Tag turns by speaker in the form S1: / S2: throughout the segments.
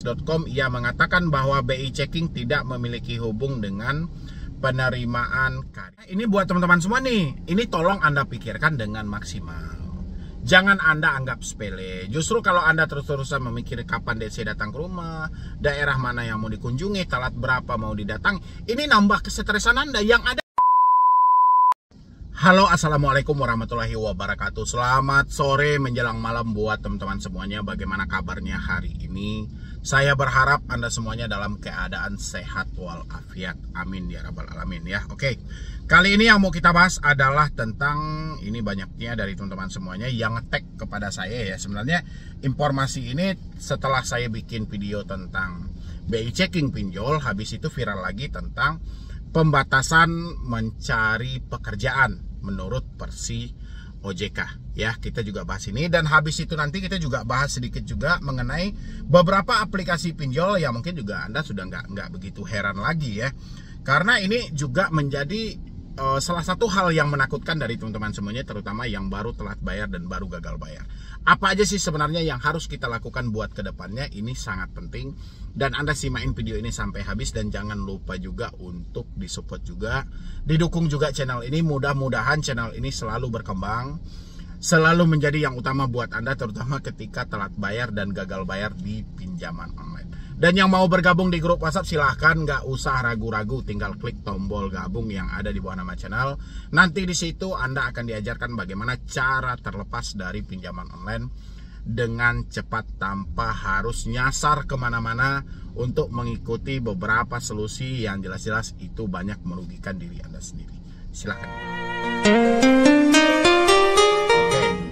S1: detik.com, ia mengatakan bahwa BI Checking tidak memiliki hubung dengan penerimaan karya. Ini buat teman-teman semua nih, ini tolong Anda pikirkan dengan maksimal. Jangan Anda anggap sepele. Justru kalau Anda terus-terusan memikir kapan DC datang ke rumah, daerah mana yang mau dikunjungi, telat berapa mau didatangi, ini nambah kesetresan Anda yang ada. Halo, assalamualaikum warahmatullahi wabarakatuh. Selamat sore menjelang malam buat teman-teman semuanya. Bagaimana kabarnya hari ini? Saya berharap Anda semuanya dalam keadaan sehat walafiat. Amin ya rabbal alamin ya. Oke, kali ini yang mau kita bahas adalah tentang, ini banyaknya dari teman-teman semuanya yang nge-tag kepada saya ya. Sebenarnya informasi ini setelah saya bikin video tentang BI Checking pinjol, habis itu viral lagi tentang pembatasan mencari pekerjaan menurut versi OJK ya. Kita juga bahas ini, dan habis itu nanti kita juga bahas sedikit juga mengenai beberapa aplikasi pinjol yang mungkin juga Anda sudah nggak begitu heran lagi ya, karena ini juga menjadi salah satu hal yang menakutkan dari teman-teman semuanya, terutama yang baru telat bayar dan baru gagal bayar. Apa aja sih sebenarnya yang harus kita lakukan buat kedepannya? Ini sangat penting, dan Anda simain video ini sampai habis, dan jangan lupa juga untuk disupport juga, didukung juga channel ini. Mudah-mudahan channel ini selalu berkembang, selalu menjadi yang utama buat Anda, terutama ketika telat bayar dan gagal bayar di pinjaman online. Dan yang mau bergabung di grup WhatsApp silahkan, nggak usah ragu-ragu, tinggal klik tombol gabung yang ada di bawah nama channel. Nanti di situ Anda akan diajarkan bagaimana cara terlepas dari pinjaman online dengan cepat tanpa harus nyasar kemana-mana untuk mengikuti beberapa solusi yang jelas-jelas itu banyak merugikan diri Anda sendiri. Silahkan.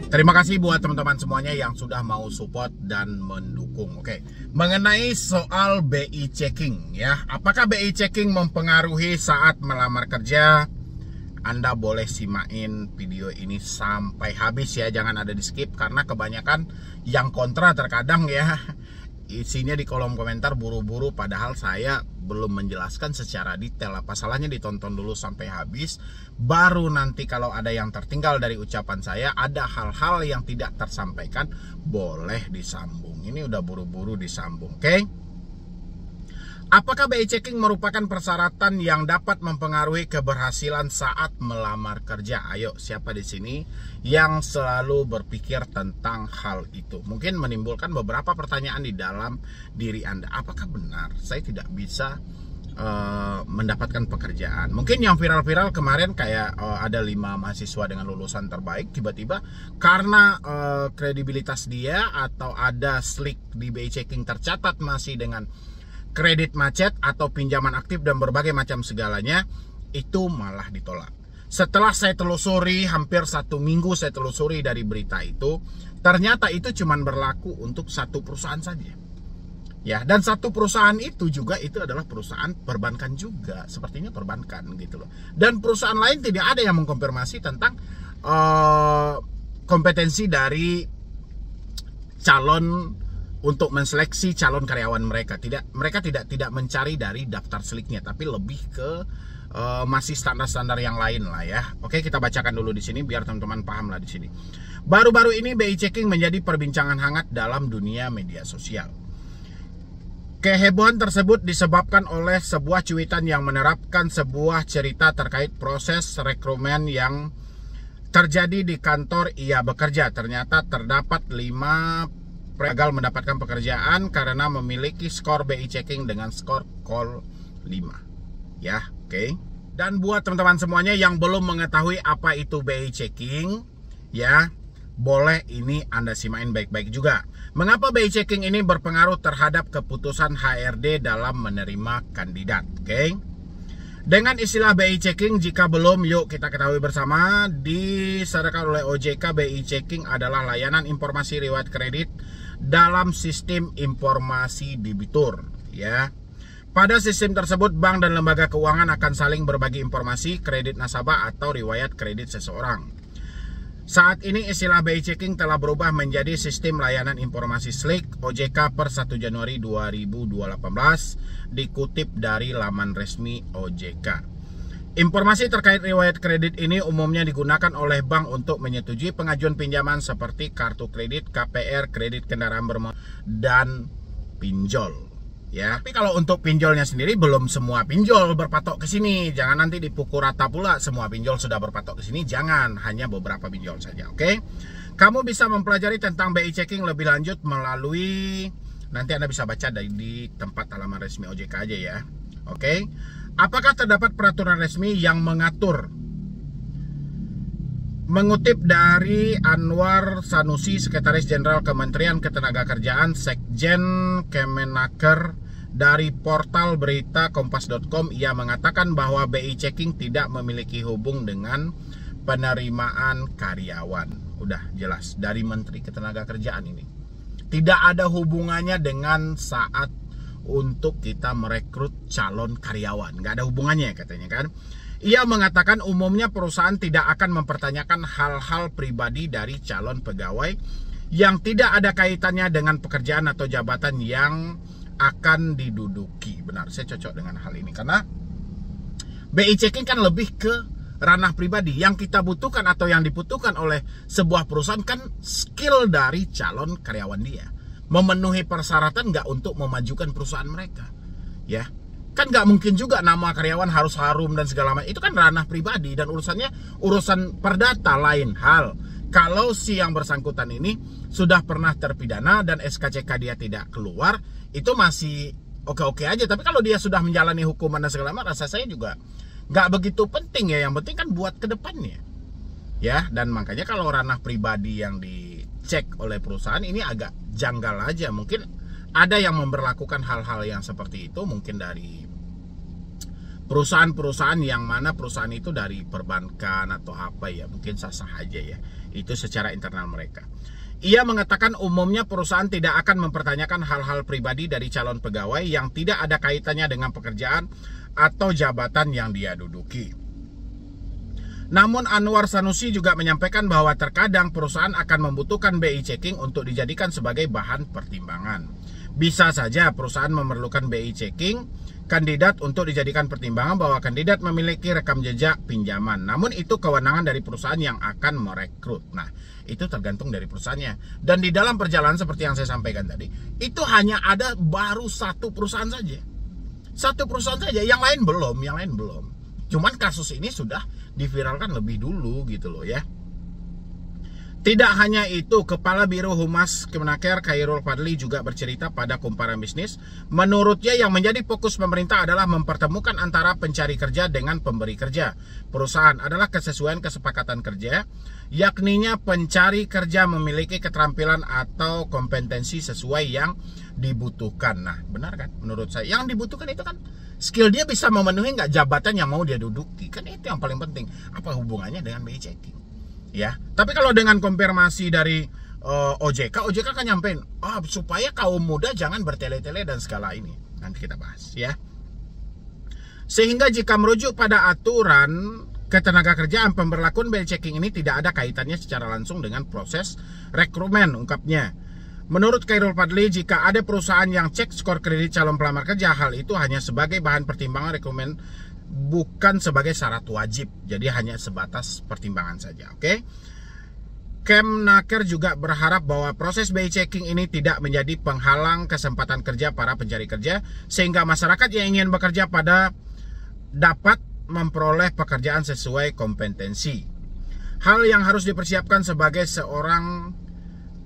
S1: Terima kasih buat teman-teman semuanya yang sudah mau support dan mendukung. Oke, mengenai soal BI Checking ya, apakah BI Checking mempengaruhi saat melamar kerja? Anda boleh simain video ini sampai habis ya, jangan ada di skip, karena kebanyakan yang kontra terkadang ya isinya di kolom komentar buru-buru, padahal saya belum menjelaskan secara detail. Apa salahnya ditonton dulu sampai habis, baru nanti kalau ada yang tertinggal dari ucapan saya, ada hal-hal yang tidak tersampaikan, boleh disambung. Ini udah buru-buru disambung. Oke? Apakah BI Checking merupakan persyaratan yang dapat mempengaruhi keberhasilan saat melamar kerja? Ayo, siapa di sini yang selalu berpikir tentang hal itu? Mungkin menimbulkan beberapa pertanyaan di dalam diri Anda. Apakah benar saya tidak bisa mendapatkan pekerjaan? Mungkin yang viral-viral kemarin kayak ada 5 mahasiswa dengan lulusan terbaik, tiba-tiba karena kredibilitas dia atau ada slik di BI Checking tercatat masih dengan kredit macet atau pinjaman aktif dan berbagai macam segalanya, itu malah ditolak. Setelah saya telusuri, hampir 1 minggu saya telusuri dari berita itu, ternyata itu cuma berlaku untuk 1 perusahaan saja. Ya, dan 1 perusahaan itu juga itu adalah perusahaan perbankan juga, sepertinya perbankan gitu loh. Dan perusahaan lain tidak ada yang mengkonfirmasi tentang kompetensi dari calon untuk menseleksi calon karyawan mereka. Mereka tidak mencari dari daftar seliknya, tapi lebih ke masih standar-standar yang lain lah ya. Oke, kita bacakan dulu di sini biar teman-teman paham lah di sini. Baru-baru ini BI Checking menjadi perbincangan hangat dalam dunia media sosial. Kehebohan tersebut disebabkan oleh sebuah cuitan yang menerapkan sebuah cerita terkait proses rekrutmen yang terjadi di kantor ia bekerja. Ternyata terdapat 5 gagal mendapatkan pekerjaan karena memiliki skor BI Checking dengan skor call 5 ya. Oke. Dan buat teman-teman semuanya yang belum mengetahui apa itu BI Checking ya, boleh ini Anda simain baik-baik juga. Mengapa BI Checking ini berpengaruh terhadap keputusan HRD dalam menerima kandidat? Oke. Dengan istilah BI Checking, jika belum, yuk kita ketahui bersama, disediakan oleh OJK. BI Checking adalah layanan informasi riwayat kredit dalam sistem informasi debitur ya. Pada sistem tersebut, bank dan lembaga keuangan akan saling berbagi informasi kredit nasabah atau riwayat kredit seseorang. Saat ini istilah BI Checking telah berubah menjadi Sistem Layanan Informasi SLIK OJK per 1 Januari 2018, dikutip dari laman resmi OJK. Informasi terkait riwayat kredit ini umumnya digunakan oleh bank untuk menyetujui pengajuan pinjaman seperti kartu kredit, KPR, kredit kendaraan bermotor, dan pinjol. Ya, tapi kalau untuk pinjolnya sendiri belum semua pinjol berpatok ke sini. Jangan nanti dipukul rata pula semua pinjol sudah berpatok ke sini. Jangan, hanya beberapa pinjol saja, oke? Kamu bisa mempelajari tentang BI checking lebih lanjut melalui, nanti Anda bisa baca di tempat halaman resmi OJK aja ya. Oke. Apakah terdapat peraturan resmi yang mengatur? Mengutip dari Anwar Sanusi, Sekretaris Jenderal Kementerian Ketenagakerjaan, Sekjen Kemenaker, dari portal berita kompas.com, ia mengatakan bahwa BI checking tidak memiliki hubung dengan penerimaan karyawan. Udah jelas dari Menteri Ketenagakerjaan ini. Tidak ada hubungannya dengan saat untuk kita merekrut calon karyawan. Nggak ada hubungannya katanya kan. Ia mengatakan umumnya perusahaan tidak akan mempertanyakan hal-hal pribadi dari calon pegawai yang tidak ada kaitannya dengan pekerjaan atau jabatan yang akan diduduki. Benar, saya cocok dengan hal ini karena BI checking kan lebih ke ranah pribadi. Yang kita butuhkan atau yang dibutuhkan oleh sebuah perusahaan kan skill dari calon karyawan dia, memenuhi persyaratan nggak untuk memajukan perusahaan mereka, ya kan nggak mungkin juga nama karyawan harus harum dan segala macam. Itu kan ranah pribadi dan urusannya urusan perdata. Lain hal kalau si yang bersangkutan ini sudah pernah terpidana dan SKCK dia tidak keluar, itu masih oke-oke aja. Tapi kalau dia sudah menjalani hukuman dan segala macam, rasa saya juga nggak begitu penting ya. Yang penting kan buat ke depannya, ya. Dan makanya kalau ranah pribadi yang dicek oleh perusahaan ini agak janggal aja. Mungkin ada yang memberlakukan hal-hal yang seperti itu, mungkin dari perusahaan-perusahaan yang mana perusahaan itu dari perbankan atau apa ya, mungkin sah-sah aja ya. Itu secara internal mereka. Ia mengatakan umumnya perusahaan tidak akan mempertanyakan hal-hal pribadi dari calon pegawai yang tidak ada kaitannya dengan pekerjaan atau jabatan yang dia duduki. Namun Anwar Sanusi juga menyampaikan bahwa terkadang perusahaan akan membutuhkan BI checking untuk dijadikan sebagai bahan pertimbangan. Bisa saja perusahaan memerlukan BI checking kandidat untuk dijadikan pertimbangan bahwa kandidat memiliki rekam jejak pinjaman. Namun itu kewenangan dari perusahaan yang akan merekrut. Nah, itu tergantung dari perusahaannya. Dan di dalam perjalanan seperti yang saya sampaikan tadi, itu hanya ada baru satu perusahaan saja. Satu perusahaan saja, yang lain belum. Cuman kasus ini sudah diviralkan lebih dulu gitu loh ya. Tidak hanya itu, Kepala Biro Humas Kemenaker Khairul Fadli juga bercerita pada Kumparan Bisnis. Menurutnya yang menjadi fokus pemerintah adalah mempertemukan antara pencari kerja dengan pemberi kerja. Perusahaan adalah kesesuaian kesepakatan kerja, yakninya pencari kerja memiliki keterampilan atau kompetensi sesuai yang dibutuhkan. Nah, benar kan? Menurut saya yang dibutuhkan itu kan skill dia bisa memenuhi nggak jabatan yang mau dia duduki. Kan itu yang paling penting. Apa hubungannya dengan BI checking? Ya, tapi kalau dengan konfirmasi dari OJK kan nyampein, supaya kaum muda jangan bertele-tele dan segala ini. Nanti kita bahas ya. Sehingga jika merujuk pada aturan ketenagakerjaan, pemberlakuan BI checking ini tidak ada kaitannya secara langsung dengan proses rekrutmen, ungkapnya. Menurut Khairul Fadli, jika ada perusahaan yang cek skor kredit calon pelamar kerja, hal itu hanya sebagai bahan pertimbangan rekrutmen, bukan sebagai syarat wajib. Jadi hanya sebatas pertimbangan saja, oke? Kemenaker juga berharap bahwa proses BI checking ini tidak menjadi penghalang kesempatan kerja para pencari kerja, sehingga masyarakat yang ingin bekerja dapat memperoleh pekerjaan sesuai kompetensi. Hal yang harus dipersiapkan sebagai seorang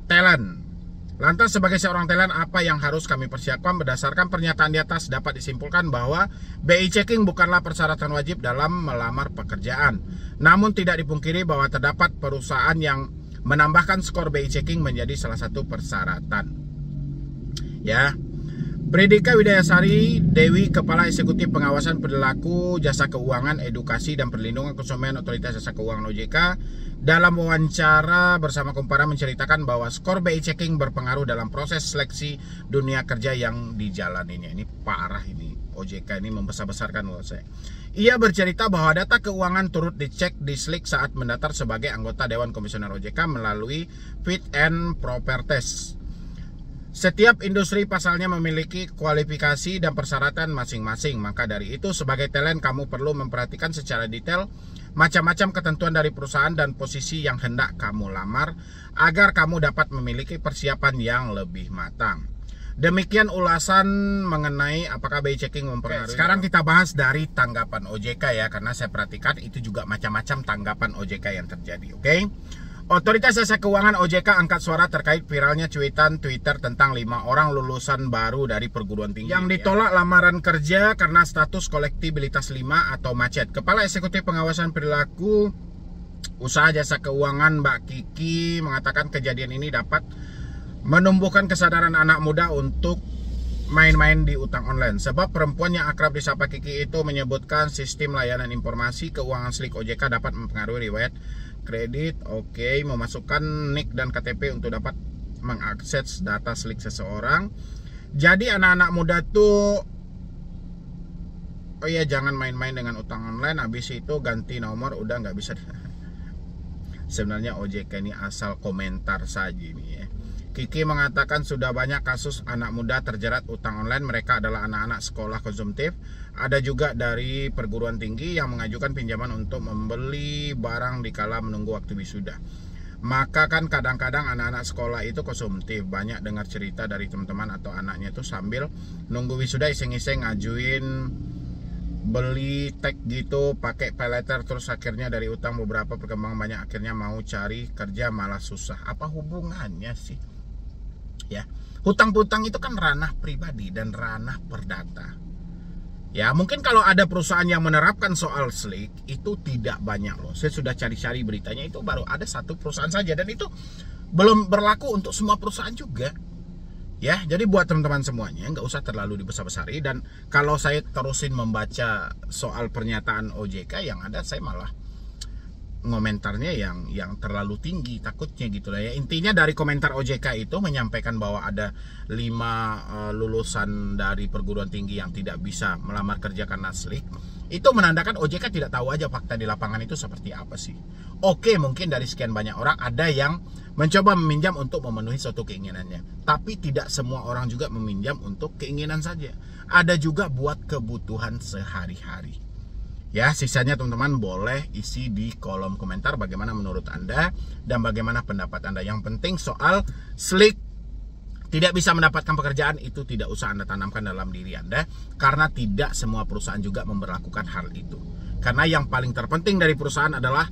S1: talent. Lantas sebagai seorang talent, apa yang harus kami persiapkan? Berdasarkan pernyataan di atas dapat disimpulkan bahwa BI checking bukanlah persyaratan wajib dalam melamar pekerjaan. Namun tidak dipungkiri bahwa terdapat perusahaan yang menambahkan skor BI checking menjadi salah satu persyaratan. Ya. Predika Widayasari Dewi, Kepala Eksekutif Pengawasan Perilaku Jasa Keuangan, Edukasi dan Perlindungan Konsumen Otoritas Jasa Keuangan OJK, dalam wawancara bersama Kumparan menceritakan bahwa skor BI checking berpengaruh dalam proses seleksi dunia kerja yang dijalaninya. Ini parah ini, OJK ini membesar-besarkan menurut saya. Ia bercerita bahwa data keuangan turut dicek di SLIK saat mendaftar sebagai anggota Dewan Komisioner OJK melalui Fit and Proper Test. Setiap industri pasalnya memiliki kualifikasi dan persyaratan masing-masing. Maka dari itu sebagai talent kamu perlu memperhatikan secara detail macam-macam ketentuan dari perusahaan dan posisi yang hendak kamu lamar agar kamu dapat memiliki persiapan yang lebih matang. Demikian ulasan mengenai apakah BI checking mempengaruhi. Sekarang kita bahas dari tanggapan OJK ya, karena saya perhatikan itu juga macam-macam tanggapan OJK yang terjadi. Oke. Otoritas Jasa Keuangan OJK angkat suara terkait viralnya cuitan Twitter tentang 5 orang lulusan baru dari perguruan tinggi yang ditolak lamaran kerja karena status kolektibilitas 5 atau macet. Kepala Eksekutif Pengawasan Perilaku Usaha Jasa Keuangan Mbak Kiki mengatakan kejadian ini dapat menumbuhkan kesadaran anak muda untuk main-main di utang online. Sebab perempuan yang akrab disapa Kiki itu menyebutkan sistem layanan informasi keuangan Slik OJK dapat mempengaruhi riwayat kredit. Oke, memasukkan NIK dan KTP untuk dapat mengakses data Slik seseorang. Jadi anak-anak muda tuh, oh iya, jangan main-main dengan utang online. Habis itu ganti nomor, udah nggak bisa. Sebenarnya OJK ini asal komentar saja ini ya. Kiki mengatakan sudah banyak kasus anak muda terjerat utang online. Mereka adalah anak-anak sekolah konsumtif. Ada juga dari perguruan tinggi yang mengajukan pinjaman untuk membeli barang dikala menunggu waktu wisuda. Maka kan kadang-kadang anak-anak sekolah itu konsumtif. Banyak dengar cerita dari teman-teman atau anaknya itu sambil nunggu wisuda iseng-iseng ngajuin beli tag gitu, pakai paylater, terus akhirnya dari utang beberapa perkembangan banyak akhirnya mau cari kerja malah susah. Apa hubungannya sih? Ya, hutang-hutang itu kan ranah pribadi dan ranah perdata. Ya, mungkin kalau ada perusahaan yang menerapkan soal Slik itu tidak banyak loh. Saya sudah cari-cari beritanya, itu baru ada satu perusahaan saja dan itu belum berlaku untuk semua perusahaan juga. Ya, jadi buat teman-teman semuanya nggak usah terlalu dibesar-besari. Dan kalau saya terusin membaca soal pernyataan OJK yang ada, saya malah komentarnya yang terlalu tinggi takutnya gitu lah ya. Intinya dari komentar OJK itu menyampaikan bahwa ada 5 lulusan dari perguruan tinggi yang tidak bisa melamar kerja karena Slik. Itu menandakan OJK tidak tahu aja fakta di lapangan itu seperti apa sih. Oke, mungkin dari sekian banyak orang ada yang mencoba meminjam untuk memenuhi suatu keinginannya. Tapi tidak semua orang juga meminjam untuk keinginan saja. Ada juga buat kebutuhan sehari-hari. Ya, sisanya teman-teman boleh isi di kolom komentar bagaimana menurut Anda dan bagaimana pendapat Anda. Yang penting soal Slik tidak bisa mendapatkan pekerjaan itu tidak usah Anda tanamkan dalam diri Anda, karena tidak semua perusahaan juga memberlakukan hal itu. Karena yang paling terpenting dari perusahaan adalah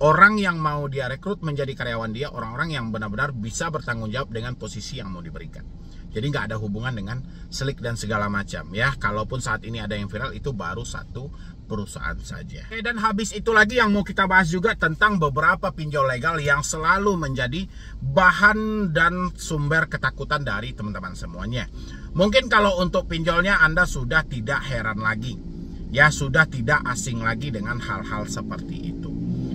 S1: orang yang mau dia rekrut menjadi karyawan dia, orang-orang yang benar-benar bisa bertanggung jawab dengan posisi yang mau diberikan. Jadi nggak ada hubungan dengan Slik dan segala macam ya. Kalaupun saat ini ada yang viral itu baru satu perusahaan saja. Oke, dan habis itu lagi yang mau kita bahas juga tentang beberapa pinjol legal yang selalu menjadi bahan dan sumber ketakutan dari teman-teman semuanya. Mungkin kalau untuk pinjolnya Anda sudah tidak heran lagi. Ya, sudah tidak asing lagi dengan hal-hal seperti itu.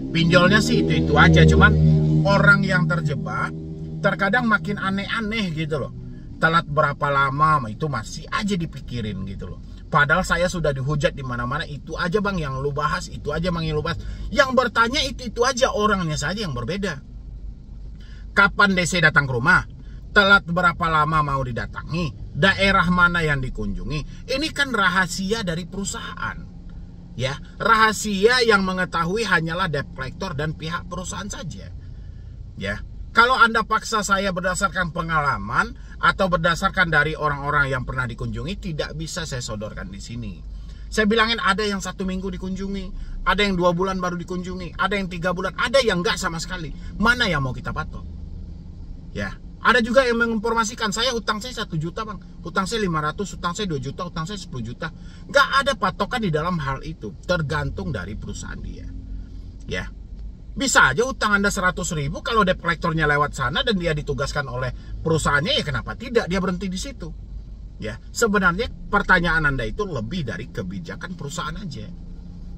S1: Pinjolnya sih itu-itu aja, cuman orang yang terjebak terkadang makin aneh-aneh gitu loh. Telat berapa lama itu masih aja dipikirin gitu loh. Padahal saya sudah dihujat di mana-mana, itu aja bang yang lu bahas, itu aja bang yang lu bahas. Yang bertanya itu aja, orangnya saja yang berbeda. Kapan DC datang ke rumah? Telat berapa lama mau didatangi? Daerah mana yang dikunjungi? Ini kan rahasia dari perusahaan. Ya, rahasia yang mengetahui hanyalah debt collector dan pihak perusahaan saja. Ya. Kalau Anda paksa saya berdasarkan pengalaman atau berdasarkan dari orang-orang yang pernah dikunjungi, tidak bisa saya sodorkan di sini. Saya bilangin ada yang 1 minggu dikunjungi, ada yang 2 bulan baru dikunjungi, ada yang 3 bulan, ada yang enggak sama sekali. Mana yang mau kita patok? Ya, ada juga yang menginformasikan saya utang saya 1 juta bang, utang saya 500, utang saya 2 juta, utang saya 10 juta. Enggak ada patokan di dalam hal itu, tergantung dari perusahaan dia. Ya. Bisa aja utang Anda 100.000 kalau debt collectornya lewat sana dan dia ditugaskan oleh perusahaannya, ya kenapa tidak dia berhenti di situ. Ya, sebenarnya pertanyaan Anda itu lebih dari kebijakan perusahaan aja.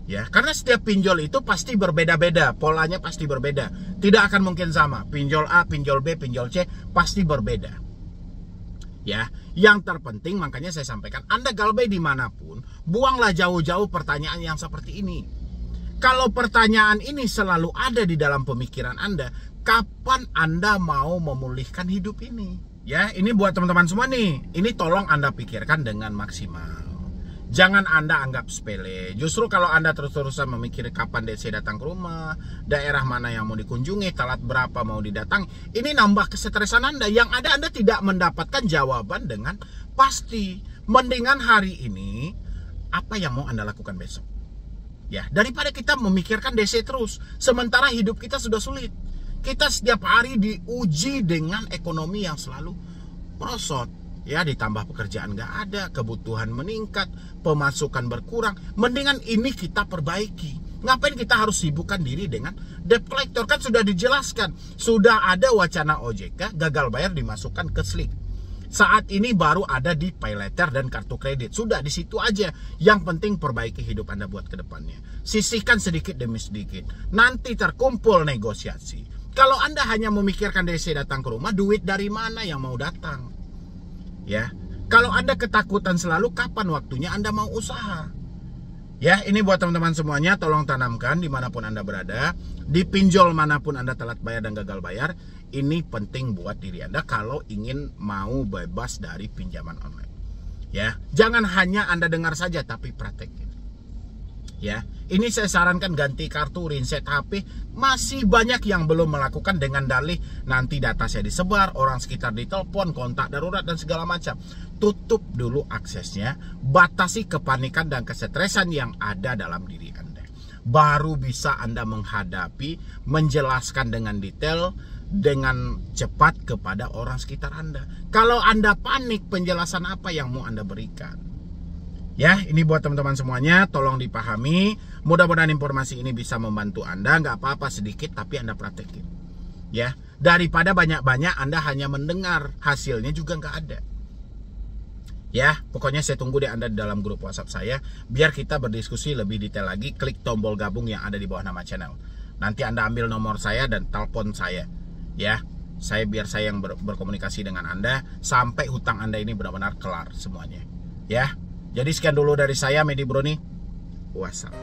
S1: Ya, karena setiap pinjol itu pasti berbeda-beda, polanya pasti berbeda. Tidak akan mungkin sama. Pinjol A, pinjol B, pinjol C pasti berbeda. Ya, yang terpenting makanya saya sampaikan, Anda galbay dimanapun, buanglah jauh-jauh pertanyaan yang seperti ini. Kalau pertanyaan ini selalu ada di dalam pemikiran Anda, kapan Anda mau memulihkan hidup ini? Ya, ini buat teman-teman semua nih. Ini tolong Anda pikirkan dengan maksimal. Jangan Anda anggap sepele. Justru kalau Anda terus-terusan memikir kapan DC datang ke rumah, daerah mana yang mau dikunjungi, telat berapa mau didatang, ini nambah kesetresan Anda. Yang ada Anda tidak mendapatkan jawaban dengan pasti. Mendingan hari ini, apa yang mau Anda lakukan besok? Ya, daripada kita memikirkan DC terus, sementara hidup kita sudah sulit. Kita setiap hari diuji dengan ekonomi yang selalu merosot. Ya, ditambah pekerjaan nggak ada, kebutuhan meningkat, pemasukan berkurang. Mendingan ini kita perbaiki. Ngapain kita harus sibukkan diri dengan debt collector? Kan sudah dijelaskan, sudah ada wacana OJK gagal bayar dimasukkan ke SLIK. Saat ini baru ada di pay letter dan kartu kredit. Sudah di situ aja. Yang penting perbaiki hidup Anda buat ke depannya. Sisihkan sedikit demi sedikit. Nanti terkumpul negosiasi. Kalau Anda hanya memikirkan DC datang ke rumah, duit dari mana yang mau datang? Ya, kalau Anda ketakutan selalu, kapan waktunya Anda mau usaha? Ya, ini buat teman-teman semuanya, tolong tanamkan dimanapun Anda berada, di pinjol manapun Anda telat bayar dan gagal bayar, ini penting buat diri Anda kalau ingin mau bebas dari pinjaman online. Ya, jangan hanya Anda dengar saja, tapi praktekin. Ya, ini saya sarankan ganti kartu, reset HP. Masih banyak yang belum melakukan dengan dalih nanti data saya disebar, orang sekitar ditelepon, kontak darurat dan segala macam. Tutup dulu aksesnya, batasi kepanikan dan kesetresan yang ada dalam diri Anda. Baru bisa Anda menghadapi, menjelaskan dengan detail, dengan cepat kepada orang sekitar Anda. Kalau Anda panik, penjelasan apa yang mau Anda berikan? Ya, ini buat teman-teman semuanya, tolong dipahami. Mudah-mudahan informasi ini bisa membantu Anda. Nggak apa-apa sedikit, tapi Anda praktekin. Ya, daripada banyak-banyak Anda hanya mendengar, hasilnya juga nggak ada. Ya, pokoknya saya tunggu deh Anda di dalam grup WhatsApp saya, biar kita berdiskusi lebih detail lagi. Klik tombol gabung yang ada di bawah nama channel. Nanti Anda ambil nomor saya dan telepon saya. Ya, biar saya yang berkomunikasi dengan Anda sampai hutang Anda ini benar-benar kelar semuanya. Ya. Jadi sekian dulu dari saya, Medi Broni. Wassalam.